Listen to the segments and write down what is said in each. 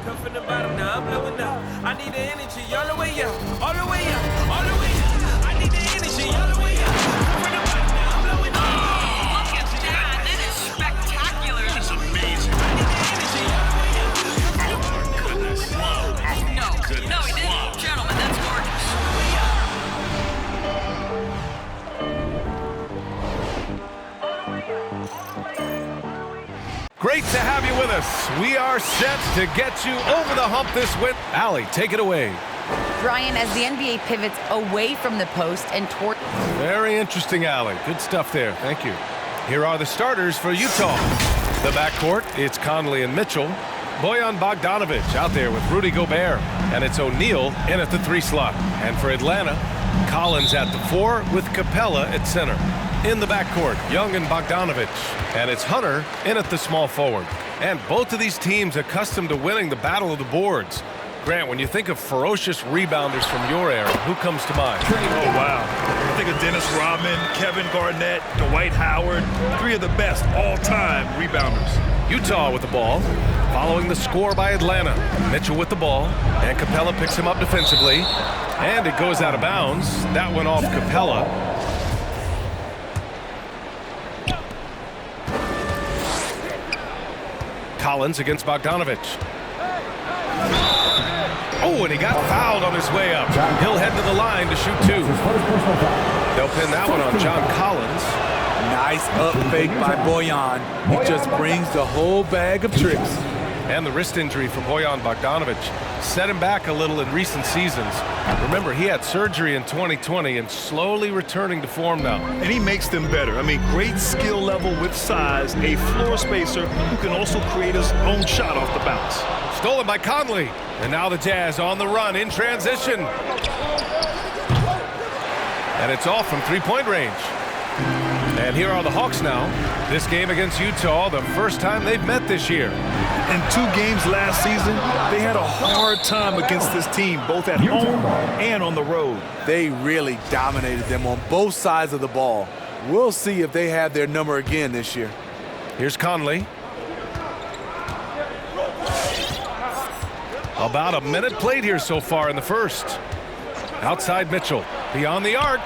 Come from the bottom, now I'm blowing up. I need the energy all the way up, all the way up, all the way up. I need the energy all the way up. Come from the bottom, now I'm blowing up. Look at that. That is spectacular. That's amazing. I need the energy all the way up. Oh my goodness. Wow. No, he didn't. Gentlemen, that's gorgeous. Great to have you with us. We are set to get you over the hump this win. Allie, take it away. Brian, as the NBA pivots away from the post and toward... Very interesting, Allie. Good stuff there. Thank you. Here are the starters for Utah. The backcourt, it's Conley and Mitchell. Bojan Bogdanovic out there with Rudy Gobert. And it's O'Neal in at the 3 slot. And for Atlanta, Collins at the 4 with Capella at center. In the backcourt, Young and Bogdanovic. And it's Hunter in at the small forward. And both of these teams accustomed to winning the battle of the boards. Grant, when you think of ferocious rebounders from your era, who comes to mind? Oh, wow. I think of Dennis Rodman, Kevin Garnett, Dwight Howard, 3 of the best all-time rebounders. Utah with the ball, following the score by Atlanta. Mitchell with the ball, and Capella picks him up defensively. And it goes out of bounds. That went off Capella. Collins against Bogdanovic. Oh, and he got fouled on his way up. He'll head to the line to shoot 2. They'll pin that one on John Collins. Nice up fake by Bojan. He just brings the whole bag of tricks. And the wrist injury for Bojan Bogdanovic set him back a little in recent seasons. Remember, he had surgery in 2020 and slowly returning to form now. And he makes them better. I mean, great skill level with size, a floor spacer who can also create his own shot off the bounce. Stolen by Conley. And now the Jazz on the run in transition. And it's off from 3-point range. And here are the Hawks now. This game against Utah, the first time they've met this year. In 2 games last season, they had a hard time against this team, both at home and on the road. They really dominated them on both sides of the ball. We'll see if they have their number again this year. Here's Conley. About a minute played here so far in the first. Outside Mitchell, beyond the arc.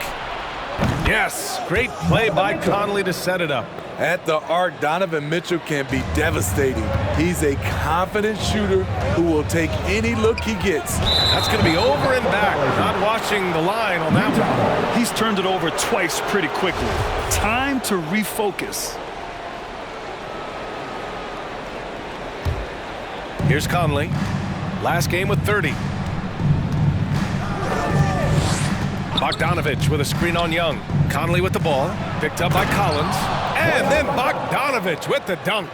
Yes, great play by Conley to set it up. At the arc, Donovan Mitchell can be devastating. He's a confident shooter who will take any look he gets. That's going to be over and back. Not watching the line on that one. He's turned it over twice pretty quickly. Time to refocus. Here's Conley. Last game with 30. Bogdanovic with a screen on Young. Conley with the ball. Picked up by Collins. And then Bogdanovic with the dunk.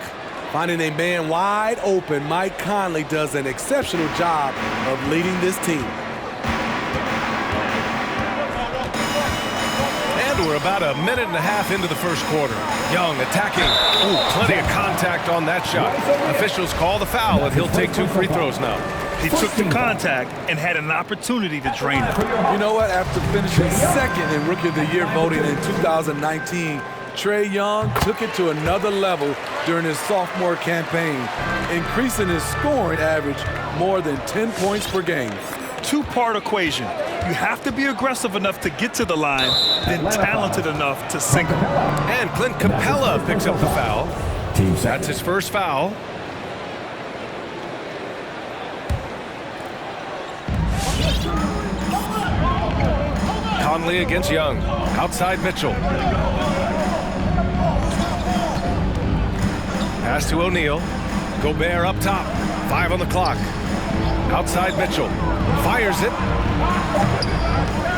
Finding a man wide open, Mike Conley does an exceptional job of leading this team. And we're about a minute and a half into the first quarter. Young attacking. Ooh, plenty of contact on that shot. Officials call the foul, and he'll take 2 free throws now. He took the contact and had an opportunity to drain it. You know what? After finishing second in Rookie of the Year voting in 2019, Trae Young took it to another level during his sophomore campaign, increasing his scoring average more than 10 points per game. 2-part equation. You have to be aggressive enough to get to the line, then talented enough to sink them. And Clint Capella picks up the foul. That's his first foul. Conley against Young. Outside Mitchell. Pass to O'Neal. Gobert up top. 5 on the clock. Outside Mitchell. Fires it.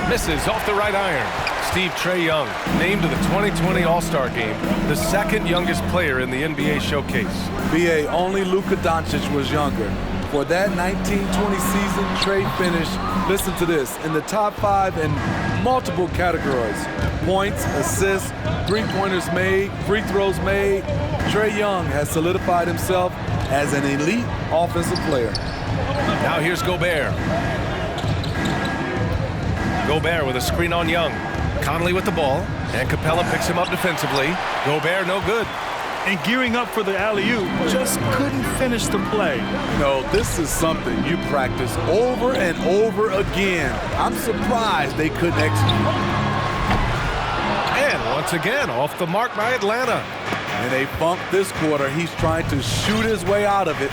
Misses off the right iron. Steve, Trae Young named to the 2020 All-Star Game, the second youngest player in the NBA showcase. BA, only Luka Doncic was younger. For that 1920 season, Trae finished, listen to this, in the top 5 in multiple categories. Points, assists, three-pointers made, free throws made. Trae Young has solidified himself as an elite offensive player. Now here's Gobert. Gobert with a screen on Young. Conley with the ball, and Capella picks him up defensively. Gobert no good. and gearing up for the alley-oop, just couldn't finish the play. You know, this is something you practice over and over again. I'm surprised they couldn't execute. And once again, off the mark by Atlanta. And they funk this quarter. He's trying to shoot his way out of it.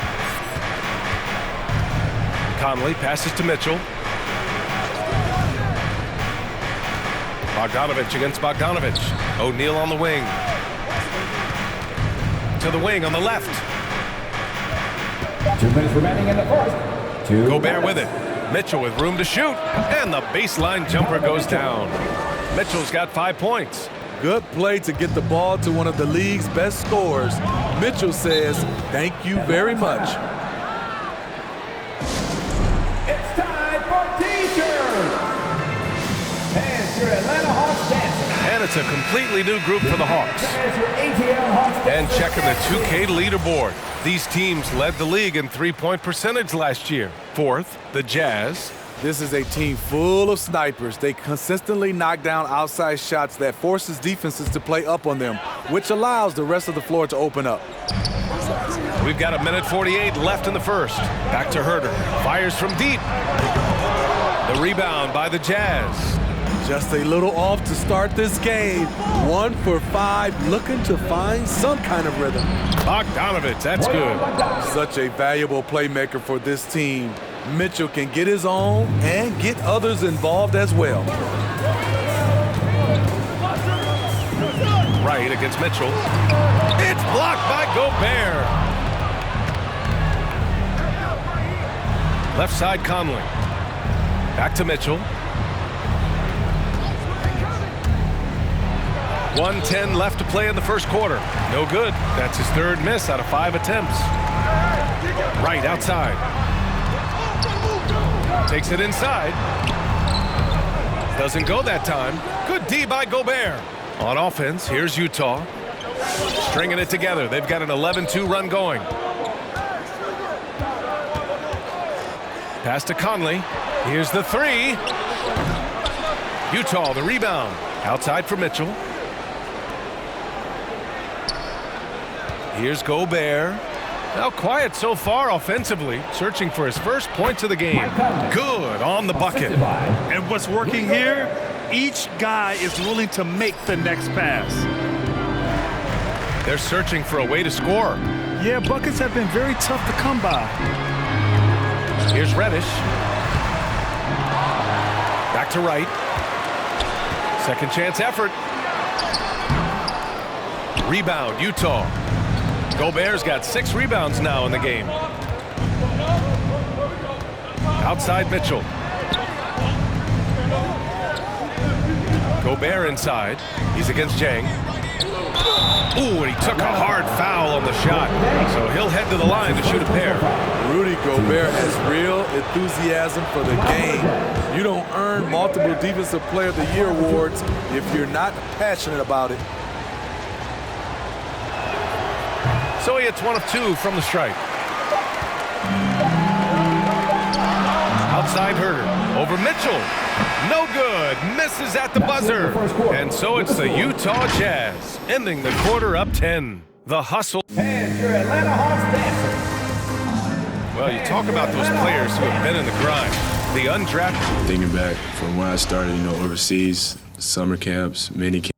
Conley passes to Mitchell. Bogdanovich against Bogdanovich. O'Neal on the wing. To the wing on the left. 2 minutes remaining in the first. Gobert with it. Mitchell with room to shoot. And the baseline jumper goes down. Mitchell's got 5 points. Good play to get the ball to one of the league's best scorers. Mitchell says, thank you very much. It's time for T-shirts. And your Atlanta Hawks dancing. And it's a completely new group for the Hawks. There's your ATL Hawks And checking the 2K leaderboard. These teams led the league in three-point percentage last year. Fourth, the Jazz. This is a team full of snipers. They consistently knock down outside shots that forces defenses to play up on them, which allows the rest of the floor to open up. We've got 1:48 left in the first. Back to Herter. Fires from deep. The rebound by the Jazz. Just a little off to start this game. 1 for 5, looking to find some kind of rhythm. Bogdanovich, that's good. Such a valuable playmaker for this team. Mitchell can get his own and get others involved as well. Right against Mitchell. It's blocked by Gobert. Left side Conley. Back to Mitchell. 1:10 left to play in the first quarter. No good. That's his third miss out of 5 attempts. Right outside. Takes it inside. Doesn't go that time. Good D by Gobert. On offense, here's Utah. Stringing it together. They've got an 11-2 run going. Pass to Conley. Here's the three. Utah, the rebound. Outside for Mitchell. Here's Gobert. Now quiet so far offensively, searching for his first points of the game. Good on the bucket. And what's working here? Each guy is willing to make the next pass. They're searching for a way to score. Yeah, buckets have been very tough to come by. Here's Reddish. Back to right. Second chance effort. Rebound, Utah. Gobert's got 6 rebounds now in the game. Outside Mitchell. Gobert inside. He's against Jang. Ooh, and he took a hard foul on the shot. So he'll head to the line to shoot a pair. Rudy Gobert has real enthusiasm for the game. You don't earn multiple Defensive Player of the Year awards if you're not passionate about it. So he hits 1 of 2 from the stripe. Outside Herter. Over Mitchell. No good. Misses at the buzzer. And so it's the Utah Jazz, ending the quarter up 10. The hustle. And your Atlanta Hawks dancing. Well, you talk about those players who have been in the grind. The undrafted. Thinking back from when I started, overseas, summer camps, mini camps.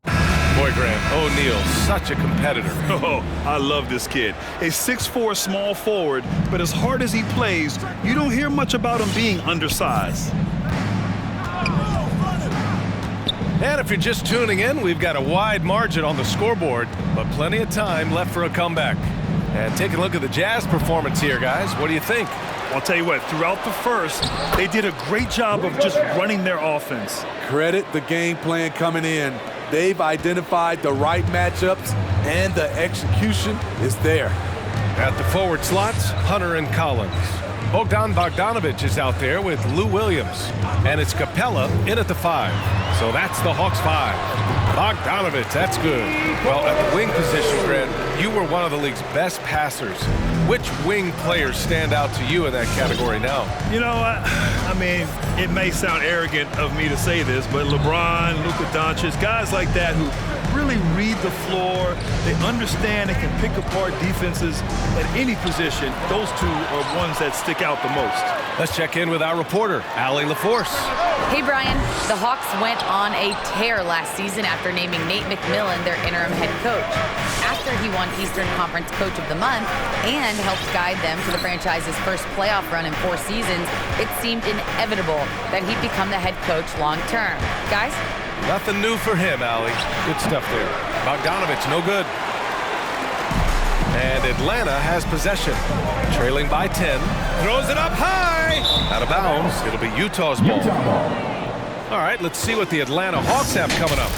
Boy, Grant, O'Neal, such a competitor. Oh, I love this kid. A 6'4" small forward, but as hard as he plays, you don't hear much about him being undersized. And if you're just tuning in, we've got a wide margin on the scoreboard, but plenty of time left for a comeback. And take a look at the Jazz performance here, guys. What do you think? I'll tell you what, throughout the first, they did a great job of just running their offense. Credit the game plan coming in. They've identified the right matchups, and the execution is there. At the forward slots, Hunter and Collins. Bogdanovich is out there with Lou Williams. And it's Capella in at the 5. So that's the Hawks 5. Bogdanovich, that's good. Well, at the wing position, Grant, you were one of the league's best passers. Which wing players stand out to you in that category now? You know, I mean, it may sound arrogant of me to say this, but LeBron, Luka Doncic, guys like that who really really read the floor. They understand and can pick apart defenses at any position. Those two are ones that stick out the most. Let's check in with our reporter, Allie LaForce. Hey, Brian. The Hawks went on a tear last season after naming Nate McMillan their interim head coach. After he won Eastern Conference Coach of the Month and helped guide them to the franchise's first playoff run in 4 seasons, it seemed inevitable that he'd become the head coach long term. Guys? Nothing new for him, Allie. Good stuff there. Bogdanovich, no good. And Atlanta has possession. Trailing by 10. Throws it up high. Out of bounds. It'll be Utah's ball. All right, let's see what the Atlanta Hawks have coming up.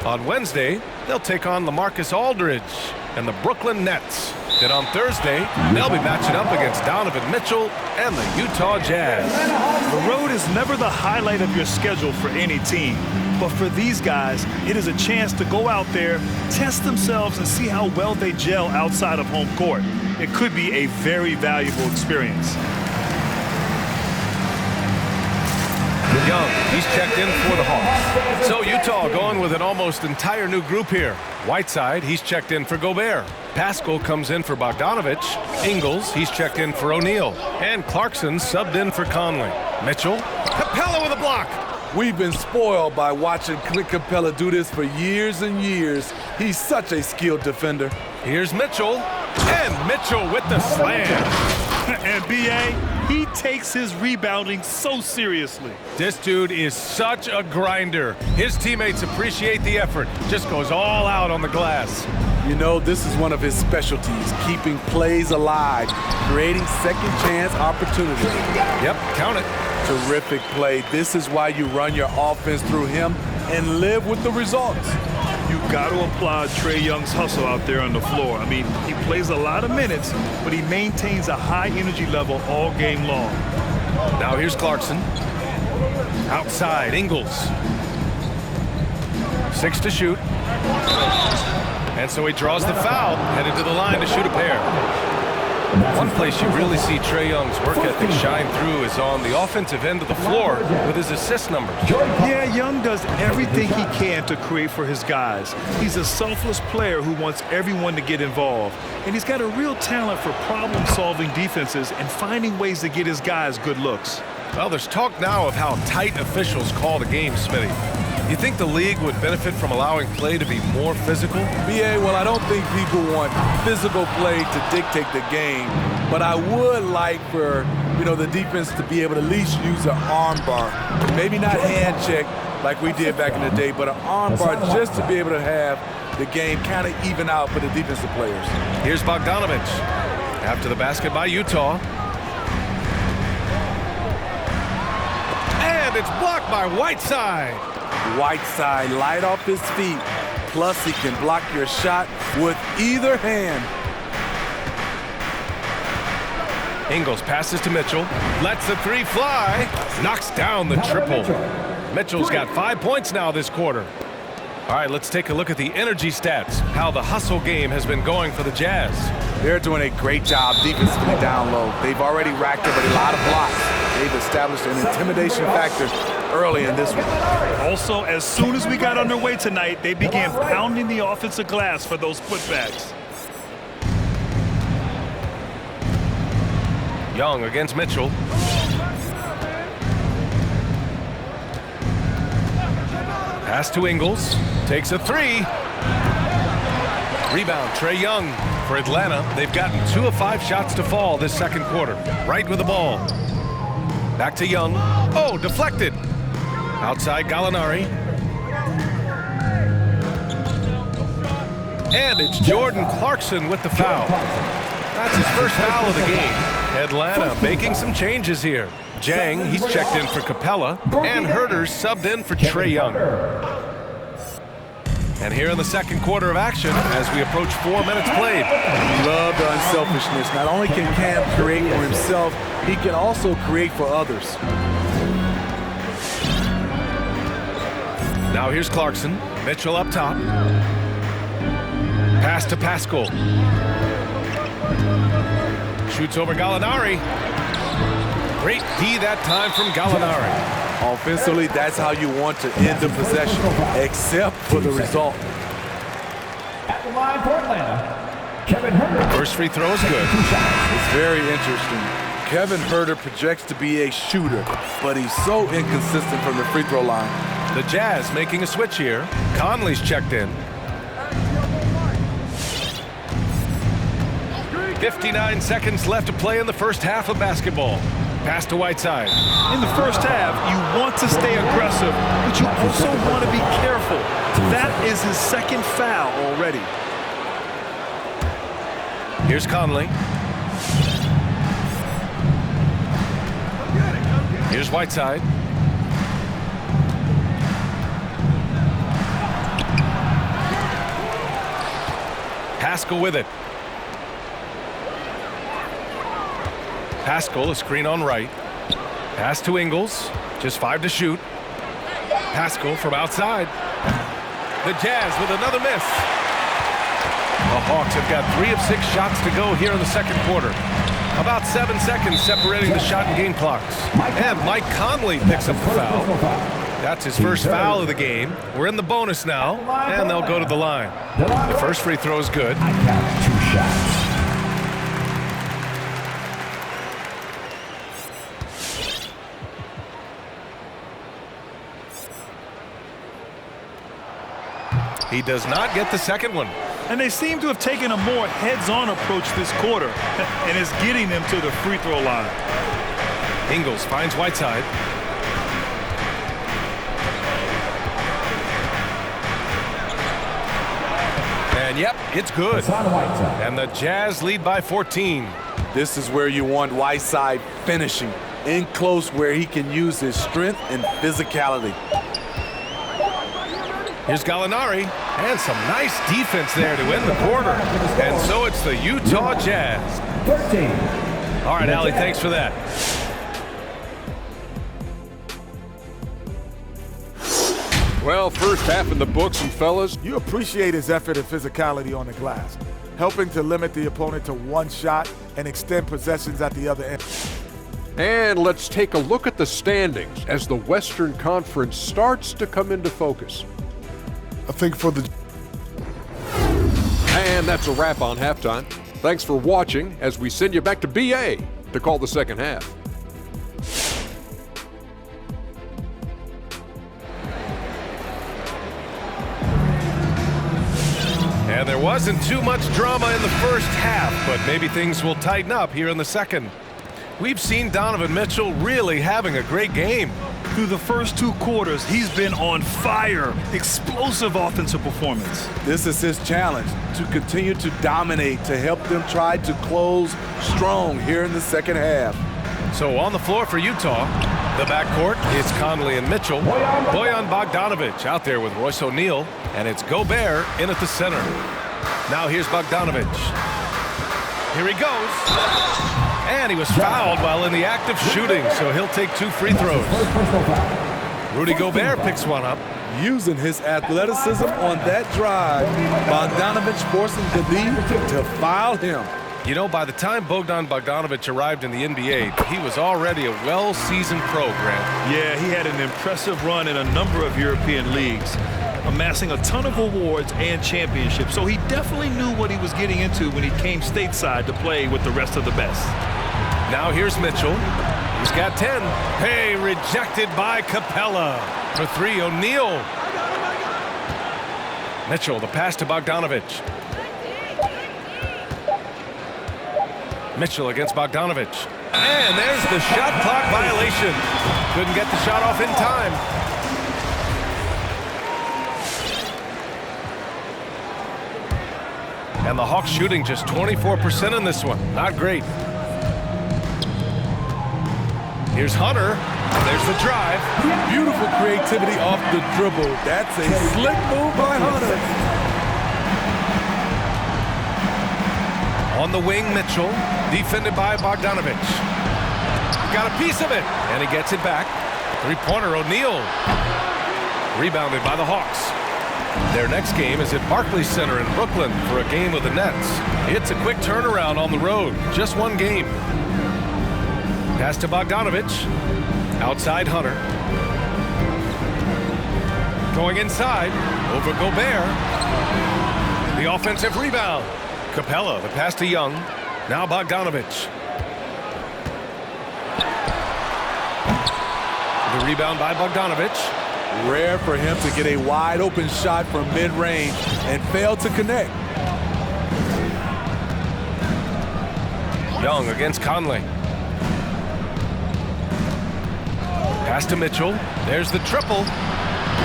On Wednesday, they'll take on LaMarcus Aldridge and the Brooklyn Nets. Then on Thursday, they'll be matching up against Donovan Mitchell and the Utah Jazz. The road is never the highlight of your schedule for any team. But for these guys, it is a chance to go out there, test themselves, and see how well they gel outside of home court. It could be a very valuable experience. Young, he's checked in for the Hawks. So Utah going with an almost entire new group here. Whiteside, he's checked in for Gobert. Pascal comes in for Bogdanovich. Ingles, he's checked in for O'Neal. And Clarkson subbed in for Conley. Mitchell, Capella with a block. We've been spoiled by watching Clint Capella do this for years and years. He's such a skilled defender. Here's Mitchell, and Mitchell with the slam. And B.A., he takes his rebounding so seriously. This dude is such a grinder. His teammates appreciate the effort. Just goes all out on the glass. You know, this is one of his specialties, keeping plays alive, creating second chance opportunities. Yep, count it. Terrific play. This is why you run your offense through him and live with the results. You got to applaud Trae Young's hustle out there on the floor. I mean, he plays a lot of minutes, but he maintains a high energy level all game long. Now here's Clarkson. Outside, Ingles. 6 to shoot. And so he draws the foul, headed to the line to shoot a pair. One place you really see Trae Young's work ethic shine through is on the offensive end of the floor with his assist numbers. Yeah, Young does everything he can to create for his guys. He's a selfless player who wants everyone to get involved. And he's got a real talent for problem-solving defenses and finding ways to get his guys good looks. Well, there's talk now of how tight officials call the game, Smitty. You think the league would benefit from allowing play to be more physical? B.A., well, I don't think people want physical play to dictate the game, but I would like for, the defense to be able to at least use an arm bar. Maybe not hand check like we did back in the day, but an arm bar just to be able to have the game kind of even out for the defensive players. Here's Bogdanovich. After the basket by Utah. And it's blocked by Whiteside. Whiteside light off his feet, plus he can block your shot with either hand. Ingles passes to Mitchell, lets the 3 fly, knocks down the triple. Mitchell's got 5 points now this quarter. All right, let's take a look at the energy stats, how the hustle game has been going for the Jazz. They're doing a great job defensively down low. They've already racked up a lot of blocks. They've established an intimidation factor early in this one. Also, as soon as we got underway tonight, they began pounding the offensive glass for those putbacks. Young against Mitchell. Pass to Ingles. Takes a 3. Rebound, Trae Young for Atlanta. They've gotten 2 of 5 shots to fall this second quarter. Right with the ball. Back to Young. Oh, deflected. Outside Gallinari. And it's Jordan Clarkson with the foul. That's his first foul of the game. Atlanta making some changes here. Jang, he's checked in for Capella, and Herter's subbed in for Trae Young. And here in the second quarter of action, as we approach 4 minutes played. Love the unselfishness. Not only can Cam create for himself, he can also create for others. Now here's Clarkson. Mitchell up top. Pass to Pascal. Shoots over Gallinari. Great D that time from Gallinari. Offensively, that's how you want to end the possession, except for the result. line for Atlanta, Kevin Herter. First free throw is good. It's very interesting. Kevin Herter projects to be a shooter, but he's so inconsistent from the free throw line. The Jazz making a switch here. Conley's checked in. 59 seconds left to play in the first half of basketball. Pass to Whiteside. In the first half, you want to stay aggressive, but you also want to be careful. That is his second foul already. Here's Conley. Here's Whiteside. Pascal with it. Pascal, a screen on right. Pass to Ingles. Just 5 to shoot. Pascal from outside. The Jazz with another miss. The Hawks have got 3 of 6 shots to go here in the second quarter. About 7 seconds separating the shot and game clocks. And Mike Conley picks up the foul. That's his first foul of the game. We're in the bonus now, and they'll go to the line. The first free throw is good. I count 2 shots. He does not get the second one. And they seem to have taken a more heads-on approach this quarter, and it's getting them to the free throw line. Ingles finds Whiteside. And yep, it's good. And the Jazz lead by 14. This is where you want Whiteside finishing, in close where he can use his strength and physicality. Here's Gallinari, and some nice defense there to end the quarter. And so it's the Utah Jazz. 13. All right, Allie, thanks for that. Well, first half in the books, and fellas, You appreciate his effort and physicality on the glass, helping to limit the opponent to one shot and extend possessions at the other end. and let's take a look at the standings as the Western Conference starts to come into focus. I think for the And that's a wrap on halftime. Thanks for watching as we send you back to BA to call the second half. And there wasn't too much drama in the first half, but maybe things will tighten up here in the second. We've seen Donovan Mitchell really having a great game. Through the first 2 quarters, he's been on fire. Explosive offensive performance. This is his challenge, to continue to dominate, to help them try to close strong here in the second half. So on the floor for Utah, the backcourt is Conley and Mitchell. Bojan Bogdanovic out there with Royce O'Neal, and it's Gobert in at the center. Now here's Bogdanovic. Here he goes. And he was fouled while in the act of shooting, so he'll take 2 free throws. Rudy Gobert picks one up. Using his athleticism on that drive, Bogdanovic forcing the D to foul him. You know, by the time Bogdan Bogdanovic arrived in the NBA, he was already a well-seasoned pro, Grant. Yeah, he had an impressive run in a number of European leagues, amassing a ton of awards and championships. So he definitely knew what he was getting into when he came stateside to play with the rest of the best. Now here's Mitchell. He's got 10. Hey, rejected by Capella. For 3, O'Neal. Mitchell, the pass to Bogdanovic. Mitchell against Bogdanovic. And there's the shot clock violation. Couldn't get the shot off in time. And the Hawks shooting just 24% in this one. Not great. Here's Hunter. There's the drive. Beautiful creativity off the dribble. That's a slick move by Hunter. On the wing, Mitchell, defended by Bogdanovic. Got a piece of it, and he gets it back. 3-pointer, O'Neal. Rebounded by the Hawks. Their next game is at Barclays Center in Brooklyn for a game with the Nets. It's a quick turnaround on the road, just 1 game. Pass to Bogdanovic. Outside Hunter. Going inside, over Gobert. The offensive rebound. Capella, the pass to Young. Now Bogdanovich. The rebound by Bogdanovich. Rare for him to get a wide open shot from mid-range and fail to connect. Young against Conley. Pass to Mitchell. There's the triple.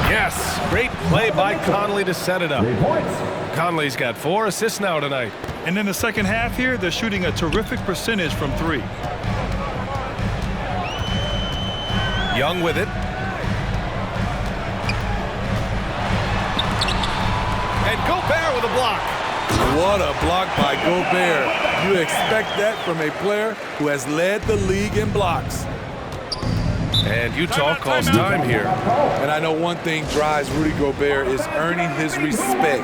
Yes, great play by Conley to set it up. 3 points. Conley's got 4 assists now tonight. And in the second half here, they're shooting a terrific percentage from 3. Young with it. And Gobert with a block. What a block by Gobert. You expect that from a player who has led the league in blocks. And Utah calls time here. And I know one thing drives Rudy Gobert is earning his respect.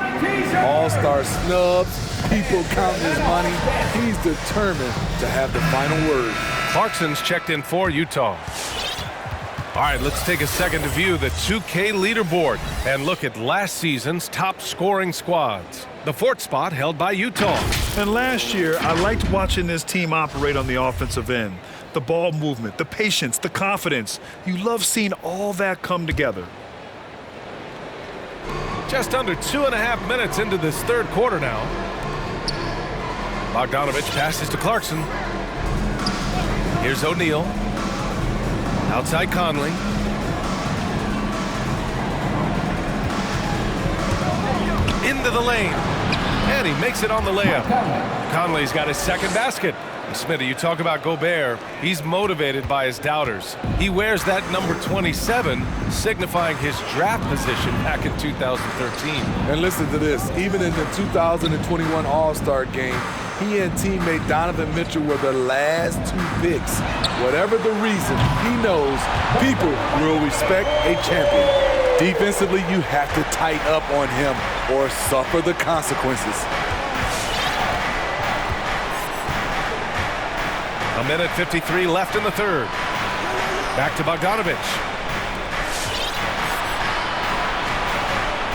All-star snubs, people counting his money. He's determined to have the final word. Clarkson's checked in for Utah. All right, let's take a second to view the 2K leaderboard and look at last season's top scoring squads. The 4th spot held by Utah. And last year, I liked watching this team operate on the offensive end. The ball movement, the patience, the confidence. You love seeing all that come together. Just under 2.5 minutes into this 3rd quarter now. Bogdanovich passes to Clarkson. Here's O'Neal. Outside Conley. Into the lane. And he makes it on the layup. Conley's got his 2nd basket. And Smitty, you talk about Gobert. He's motivated by his doubters. He wears that number 27, signifying his draft position back in 2013. And listen to this. Even in the 2021 All-Star game, he and teammate Donovan Mitchell were the last 2 picks. Whatever the reason, he knows people will respect a champion. Defensively, you have to tighten up on him or suffer the consequences. A minute 53 left in the 3rd. Back to Bogdanovich.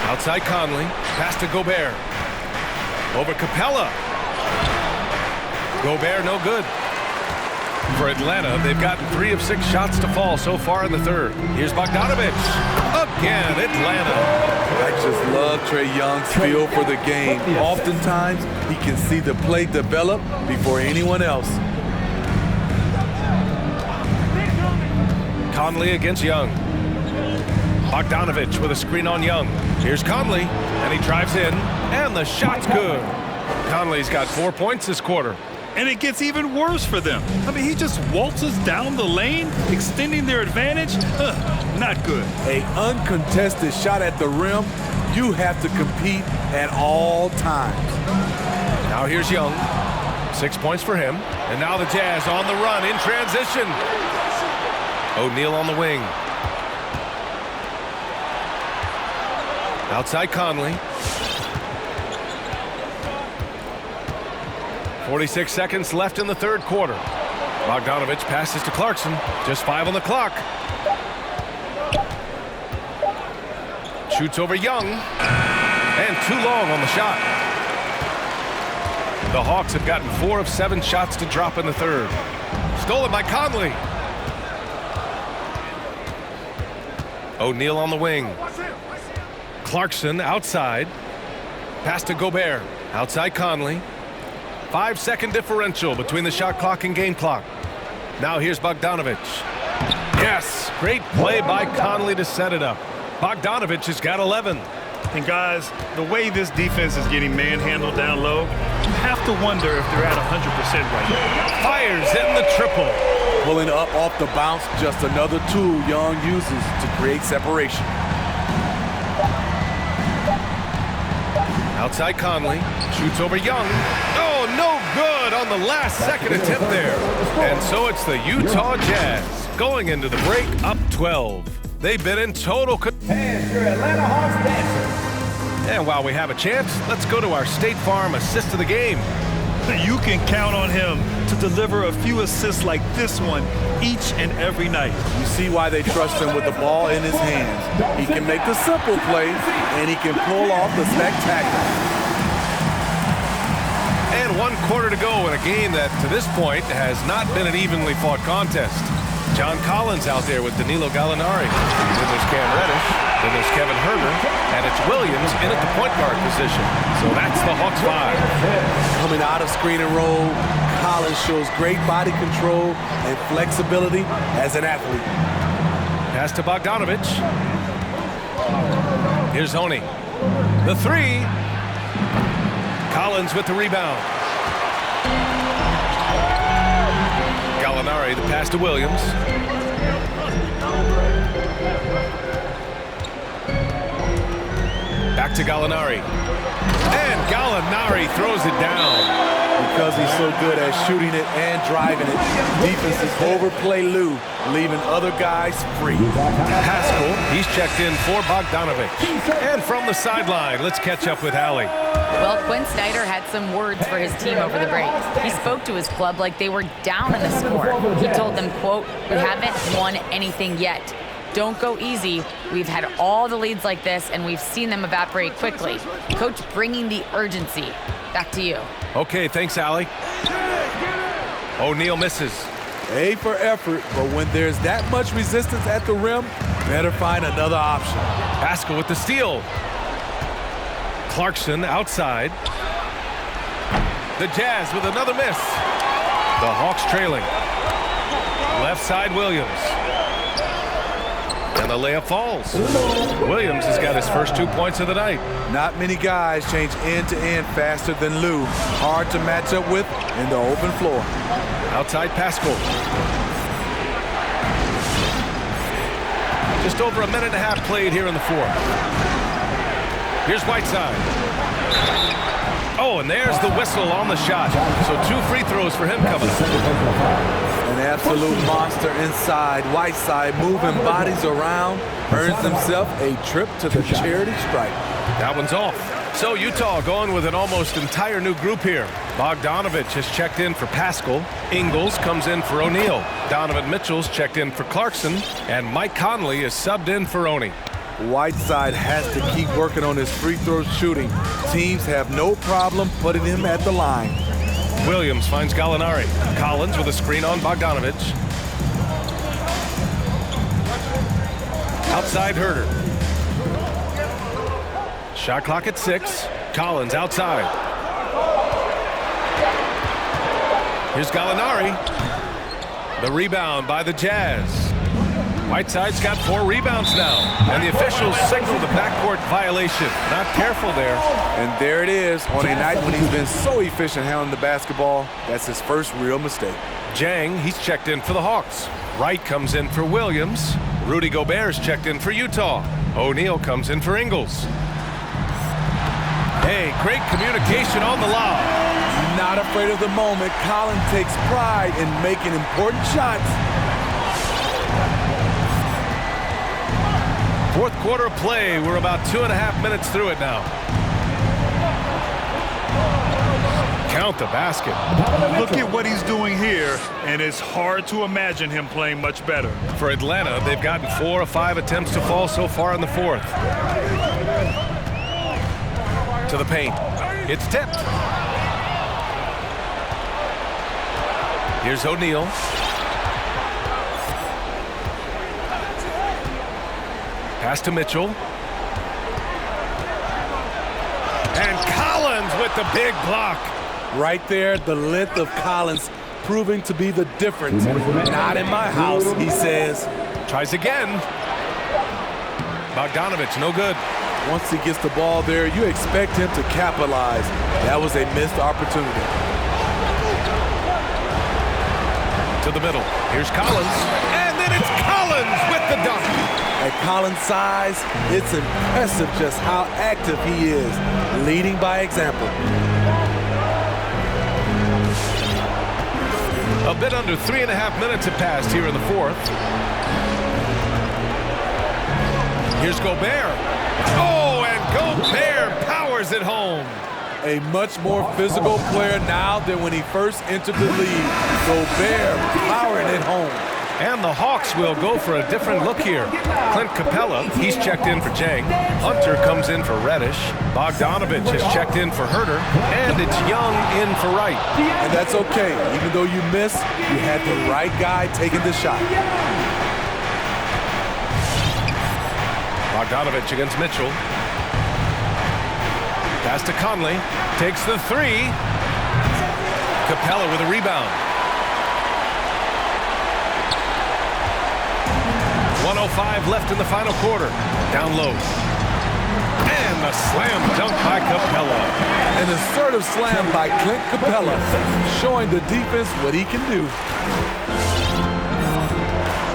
Outside Conley. Pass to Gobert. Over Capella. Gobert no good. For Atlanta, they've gotten 3 of 6 shots to fall so far in the 3rd. Here's Bogdanovich. Again, Atlanta. I just love Trae Young's feel for the game. Oftentimes, he can see the play develop before anyone else. Conley against Young. Bogdanovich with a screen on Young. Here's Conley, and he drives in, and the shot's good. Conley's got 4 points this quarter. And it gets even worse for them. I mean, he just waltzes down the lane, extending their advantage. Not good. An uncontested shot at the rim, you have to compete at all times. Now here's Young. 6 points for him. And now the Jazz on the run in transition. O'Neal on the wing. Outside Conley. 46 seconds left in the 3rd quarter. Bogdanovich passes to Clarkson. Just 5 on the clock. Shoots over Young. And too long on the shot. The Hawks have gotten 4 of 7 shots to drop in the 3rd. Stolen by Conley. O'Neal on the wing. Clarkson outside. Pass to Gobert. Outside Conley. 5-second differential between the shot clock and game clock. Now here's Bogdanovich. Yes, great play by Conley to set it up. Bogdanovich has got 11. And guys, the way this defense is getting manhandled down low, you have to wonder if they're at 100% right now. Fires in the triple. Pulling up off the bounce, just another tool Young uses to create separation. Outside Conley, shoots over Young. Oh, no good on the last second attempt there. And so it's the Utah Jazz going into the break up 12. They've been in total And your Atlanta Hawks dancer. And while we have a chance, let's go to our State Farm assist of the game. You can count on him to deliver a few assists like this one each and every night. You see why they trust him with the ball in his hands. He can make the simple plays, and he can pull off the spectacular. 1 quarter to go in a game that, to this point, has not been an evenly fought contest. John Collins out there with Danilo Gallinari. Then there's Cam Reddish. Then there's Kevin Herter. And it's Williams in at the point guard position. So that's the Hawks 5. Coming out of screen and roll, Collins shows great body control and flexibility as an athlete. Pass to Bogdanovich. Here's Oni. The 3. Collins with the rebound. Gallinari, the pass to Williams. Back to Gallinari. And Gallinari throws it down. Because he's so good at shooting it and driving it, defenses overplay Lou, leaving other guys free. Haskell, he's checked in for Bogdanovich. And from the sideline, let's catch up with Allie. Well, Quinn Snyder had some words for his team over the break. He spoke to his club like they were down in the score. He told them, quote, "We haven't won anything yet. Don't go easy. We've had all the leads like this, and we've seen them evaporate quickly." Coach bringing the urgency. Back to you. Okay, thanks, Allie. O'Neal misses. A for effort, but when there's that much resistance at the rim, better find another option. Haskell with the steal. Clarkson outside. The Jazz with another miss. The Hawks trailing. Left side, Williams. And the layup falls. Williams has got his first 2 points of the night. Not many guys change end to end faster than Lou. Hard to match up with in the open floor. Outside Pascal. Just over a minute and a half played here in the fourth. Here's Whiteside. Oh, and there's the whistle on the shot. So 2 free throws for him coming up. An absolute monster inside. Whiteside moving bodies around, earns himself a trip to the charity stripe. That one's off. So Utah going with an almost entire new group here. Bogdanovich has checked in for Pascal. Ingles comes in for O'Neal. Donovan Mitchell's checked in for Clarkson. And Mike Conley is subbed in for Oni. Whiteside has to keep working on his free throw shooting. Teams have no problem putting him at the line. Williams finds Gallinari. Collins with a screen on Bogdanovich. Outside Herter. Shot clock at 6. Collins outside. Here's Gallinari. The rebound by the Jazz. Whiteside's got 4 rebounds now. And the officials signal the backcourt violation. Not careful there. And there it is. On a night when he's been so efficient handling the basketball, that's his first real mistake. Jang, he's checked in for the Hawks. Wright comes in for Williams. Rudy Gobert's checked in for Utah. O'Neal comes in for Ingles. Hey, great communication on the lob. Not afraid of the moment. Collins takes pride in making important shots. Fourth quarter of play. We're about 2.5 minutes through it now. Count the basket. Look at what he's doing here, and it's hard to imagine him playing much better. For Atlanta, they've gotten 4 of 5 attempts to fall so far in the fourth. To the paint. It's tipped. Here's O'Neal. Pass to Mitchell. And Collins with the big block. Right there, the length of Collins proving to be the difference. Not in my house, he says. Tries again. Bogdanovich, no good. Once he gets the ball there, you expect him to capitalize. That was a missed opportunity. To the middle. Here's Collins. And then it's Collins with the dunk. At Collins' size, it's impressive just how active he is, leading by example. A bit under 3.5 minutes have passed here in the fourth. Here's Gobert. Oh, and Gobert powers it home. A much more physical player now than when he first entered the league. Gobert powering it home. And the Hawks will go for a different look here. Clint Capella, he's checked in for Chang. Hunter comes in for Reddish. Bogdanovich has checked in for Herter. And it's Young in for Wright. And that's okay. Even though you missed, you had the right guy taking the shot. Bogdanovich against Mitchell. Pass to Conley. Takes the three. Capella with a rebound. 1:05 left in the final quarter. Down low. And a slam dunk by Capella. An assertive slam by Clint Capella, showing the defense what he can do.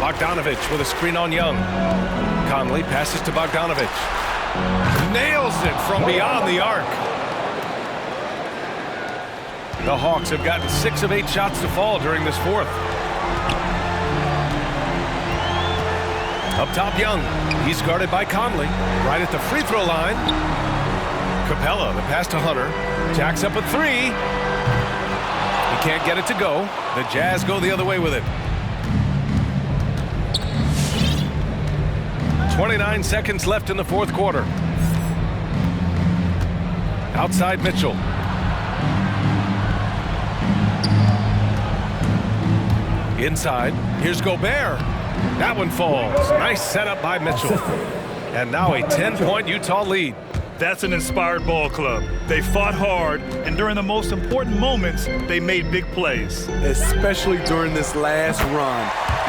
Bogdanovich with a screen on Young. Conley passes to Bogdanovich. Nails it from beyond the arc. The Hawks have gotten 6 of 8 shots to fall during this fourth. Up top, Young. He's guarded by Conley. Right at the free throw line. Capella, the pass to Hunter. Jacks up a three. He can't get it to go. The Jazz go the other way with it. 29 seconds left in the fourth quarter. Outside Mitchell. Inside. Here's Gobert. That one falls. Nice setup by Mitchell. And now a 10-point Utah lead. That's an inspired ball club. They fought hard, and during the most important moments, they made big plays. Especially during this last run,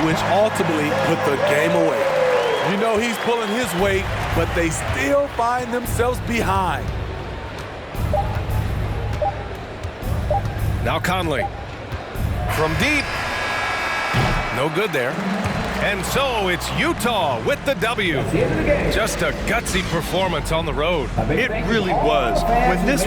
which ultimately put the game away. You know he's pulling his weight, but they still find themselves behind. Now Conley. From deep. No good there. And so it's Utah with the W. Just a gutsy performance on the road. It really was. When this